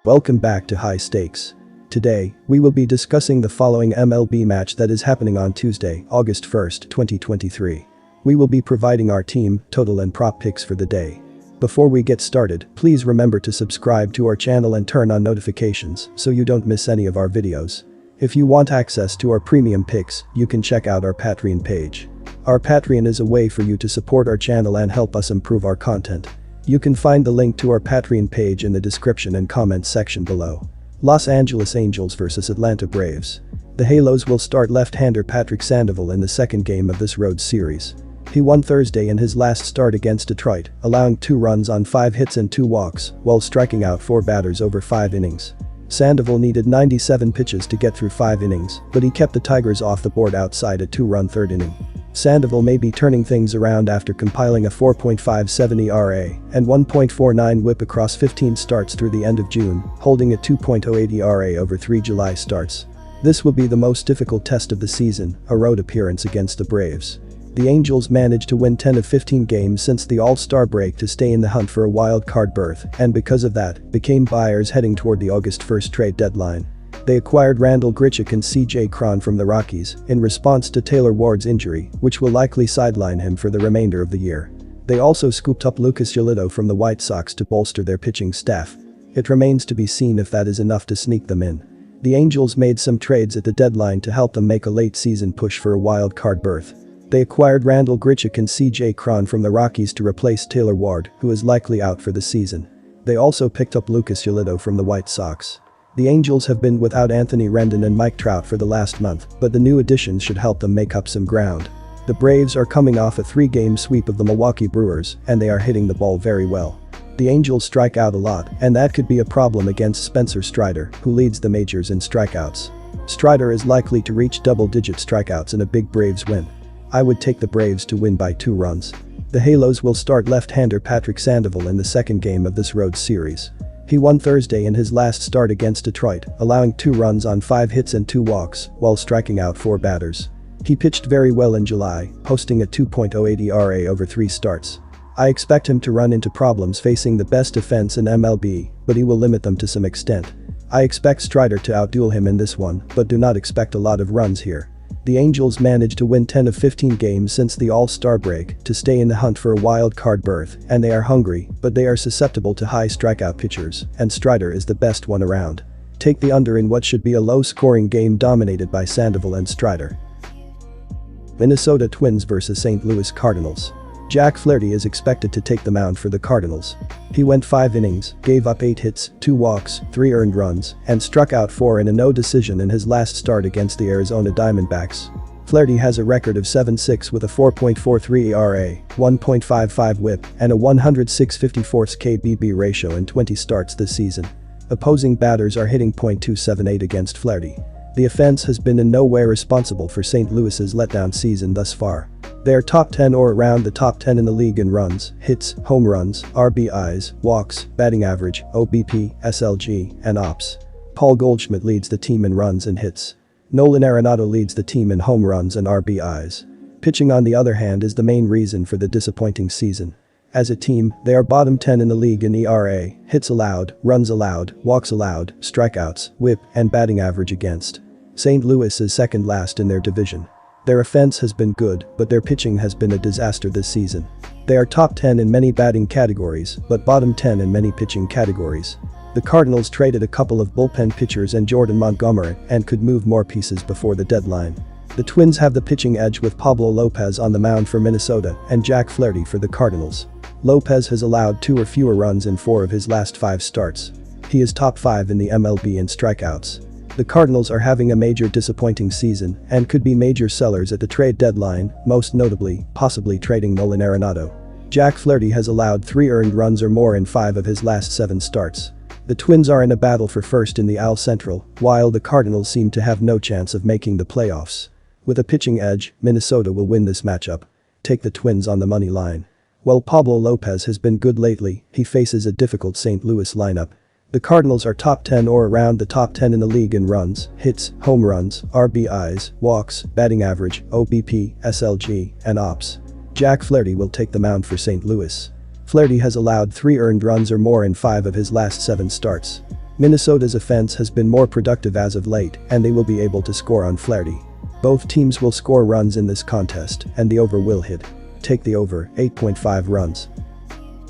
Welcome back to High Stakes. Today, we will be discussing the following MLB match that is happening on Tuesday, August 1st, 2023. We will be providing our team, total and prop picks for the day. Before we get started, please remember to subscribe to our channel and turn on notifications so you don't miss any of our videos. If you want access to our premium picks, you can check out our Patreon page. Our Patreon is a way for you to support our channel and help us improve our content. You can find the link to our Patreon page in the description and comments section below. Los Angeles Angels vs Atlanta Braves. The Halos will start left-hander Patrick Sandoval in the second game of this road series. He won Thursday in his last start against Detroit, allowing 2 runs on 5 hits and 2 walks, while striking out 4 batters over 5 innings. Sandoval needed 97 pitches to get through 5 innings, but he kept the Tigers off the board outside a 2-run third inning. Sandoval may be turning things around after compiling a 4.57 ERA and 1.49 WHIP across 15 starts through the end of June, holding a 2.08 ERA over 3 July starts. This will be the most difficult test of the season, a road appearance against the Braves. The Angels managed to win 10 of 15 games since the All-Star break to stay in the hunt for a wild card berth, and because of that, became buyers heading toward the August 1st trade deadline. They acquired Randal Grichuk and C.J. Cron from the Rockies in response to Taylor Ward's injury, which will likely sideline him for the remainder of the year. They also scooped up Lucas Giolito from the White Sox to bolster their pitching staff. It remains to be seen if that is enough to sneak them in. The Angels made some trades at the deadline to help them make a late-season push for a wild card berth. They acquired Randal Grichuk and C.J. Cron from the Rockies to replace Taylor Ward, who is likely out for the season. They also picked up Lucas Giolito from the White Sox. The Angels have been without Anthony Rendon and Mike Trout for the last month, but the new additions should help them make up some ground. The Braves are coming off a 3-game sweep of the Milwaukee Brewers, and they are hitting the ball very well. The Angels strike out a lot, and that could be a problem against Spencer Strider, who leads the majors in strikeouts. Strider is likely to reach double-digit strikeouts in a big Braves win. I would take the Braves to win by 2 runs. The Halos will start left-hander Patrick Sandoval in the second game of this road series. He won Thursday in his last start against Detroit, allowing 2 runs on 5 hits and 2 walks, while striking out 4 batters. He pitched very well in July, posting a 2.08 ERA over 3 starts. I expect him to run into problems facing the best defense in MLB, but he will limit them to some extent. I expect Strider to outduel him in this one, but do not expect a lot of runs here. The Angels managed to win 10 of 15 games since the All-Star break to stay in the hunt for a wild card berth, and they are hungry, but they are susceptible to high strikeout pitchers, and Strider is the best one around. Take the under in what should be a low-scoring game dominated by Sandoval and Strider. Minnesota Twins vs St. Louis Cardinals. Jack Flaherty is expected to take the mound for the Cardinals. He went 5 innings, gave up 8 hits, 2 walks, 3 earned runs, and struck out 4 in a no decision in his last start against the Arizona Diamondbacks. Flaherty has a record of 7-6 with a 4.43 ERA, 1.55 WHIP, and a 106/54 KBB ratio in 20 starts this season. Opposing batters are hitting .278 against Flaherty. The offense has been in no way responsible for St. Louis's letdown season thus far. They are top 10 or around the top 10 in the league in runs, hits, home runs, RBIs, walks, batting average, OBP, SLG, and OPS. Paul Goldschmidt leads the team in runs and hits. Nolan Arenado leads the team in home runs and RBIs. Pitching on the other hand is the main reason for the disappointing season. As a team, they are bottom 10 in the league in ERA, hits allowed, runs allowed, walks allowed, strikeouts, WHIP, and batting average against. St. Louis is second last in their division. Their offense has been good, but their pitching has been a disaster this season. They are top 10 in many batting categories, but bottom 10 in many pitching categories. The Cardinals traded a couple of bullpen pitchers and Jordan Montgomery and could move more pieces before the deadline. The Twins have the pitching edge with Pablo Lopez on the mound for Minnesota and Jack Flaherty for the Cardinals. Lopez has allowed 2 or fewer runs in 4 of his last 5 starts. He is top 5 in the MLB in strikeouts. The Cardinals are having a major disappointing season and could be major sellers at the trade deadline, most notably, possibly trading Nolan Arenado. Jack Flaherty has allowed 3 earned runs or more in 5 of his last 7 starts. The Twins are in a battle for first in the AL Central, while the Cardinals seem to have no chance of making the playoffs. With a pitching edge, Minnesota will win this matchup. Take the Twins on the money line. While Pablo Lopez has been good lately, he faces a difficult St. Louis lineup. The Cardinals are top 10 or around the top 10 in the league in runs, hits, home runs, RBIs, walks, batting average, OBP, SLG, and OPS. Jack Flaherty will take the mound for St. Louis. Flaherty has allowed 3 earned runs or more in 5 of his last 7 starts. Minnesota's offense has been more productive as of late, and they will be able to score on Flaherty. Both teams will score runs in this contest, and the over will hit. Take the over, 8.5 runs.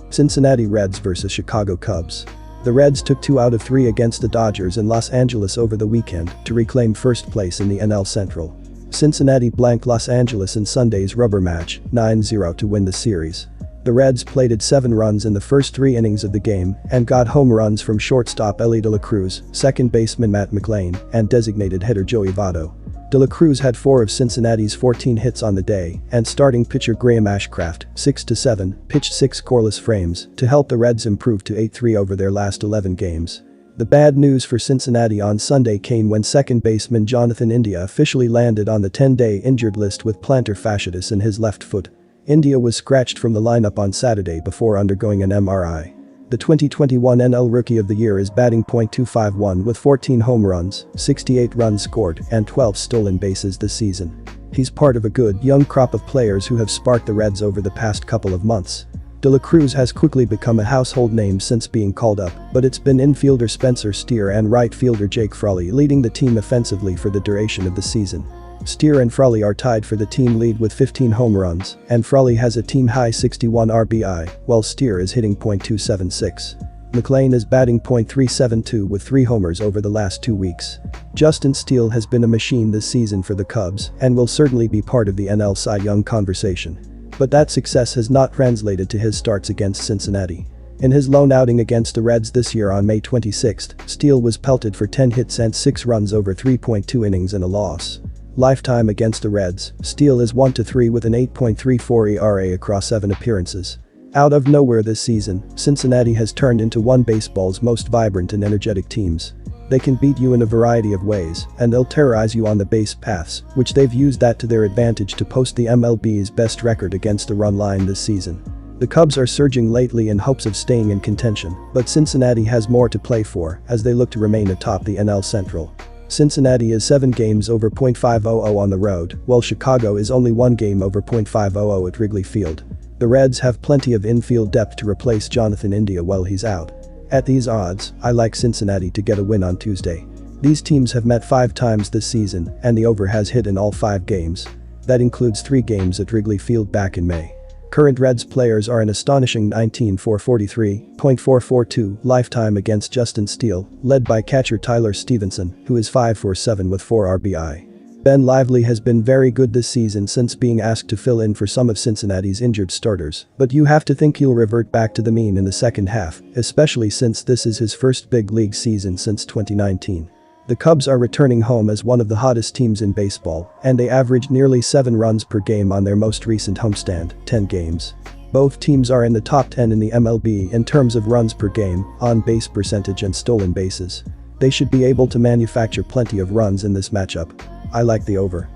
Cincinnati Reds vs Chicago Cubs. The Reds took 2 out of 3 against the Dodgers in Los Angeles over the weekend to reclaim first place in the NL Central. Cincinnati blanked Los Angeles in Sunday's rubber match, 9-0 to win the series. The Reds plated 7 runs in the first 3 innings of the game and got home runs from shortstop Elly De La Cruz, second baseman Matt McLain, and designated hitter Joey Votto. De La Cruz had 4 of Cincinnati's 14 hits on the day, and starting pitcher Graham Ashcraft, 6-7, pitched 6 scoreless frames to help the Reds improve to 8-3 over their last 11 games. The bad news for Cincinnati on Sunday came when second baseman Jonathan India officially landed on the 10-day injured list with plantar fasciitis in his left foot. India was scratched from the lineup on Saturday before undergoing an MRI. The 2021 NL Rookie of the Year is batting .251 with 14 home runs, 68 runs scored, and 12 stolen bases this season. He's part of a good, young crop of players who have sparked the Reds over the past couple of months. De La Cruz has quickly become a household name since being called up, but it's been infielder Spencer Steer and right fielder Jake Fraley leading the team offensively for the duration of the season. Steer and Fraley are tied for the team lead with 15 home runs, and Fraley has a team-high 61 RBI, while Steer is hitting .276. McLain is batting .372 with 3 homers over the last 2 weeks. Justin Steele has been a machine this season for the Cubs and will certainly be part of the NL Cy Young conversation. But that success has not translated to his starts against Cincinnati. In his lone outing against the Reds this year on May 26, Steele was pelted for 10 hits and 6 runs over 3.2 innings in a loss. Lifetime against the Reds, Steele is 1-3 with an 8.34 ERA across 7 appearances. Out of nowhere this season, Cincinnati has turned into one baseball's most vibrant and energetic teams. They can beat you in a variety of ways, and they'll terrorize you on the base paths, which they've used that to their advantage to post the MLB's best record against the run line this season. The Cubs are surging lately in hopes of staying in contention, but Cincinnati has more to play for as they look to remain atop the NL Central. Cincinnati is 7 games over .500 on the road, while Chicago is only 1 game over .500 at Wrigley Field. The Reds have plenty of infield depth to replace Jonathan India while he's out. At these odds, I like Cincinnati to get a win on Tuesday. These teams have met 5 times this season, and the over has hit in all 5 games. That includes 3 games at Wrigley Field back in May. Current Reds players are an astonishing 19 for 43, .442 lifetime against Justin Steele, led by catcher Tyler Stevenson, who is 5 for 7 with 4 RBI. Ben Lively has been very good this season since being asked to fill in for some of Cincinnati's injured starters, but you have to think he'll revert back to the mean in the second half, especially since this is his first big league season since 2019. The Cubs are returning home as one of the hottest teams in baseball, and they averaged nearly 7 runs per game on their most recent homestand, 10 games. Both teams are in the top 10 in the MLB in terms of runs per game, on-base percentage and stolen bases. They should be able to manufacture plenty of runs in this matchup. I like the over.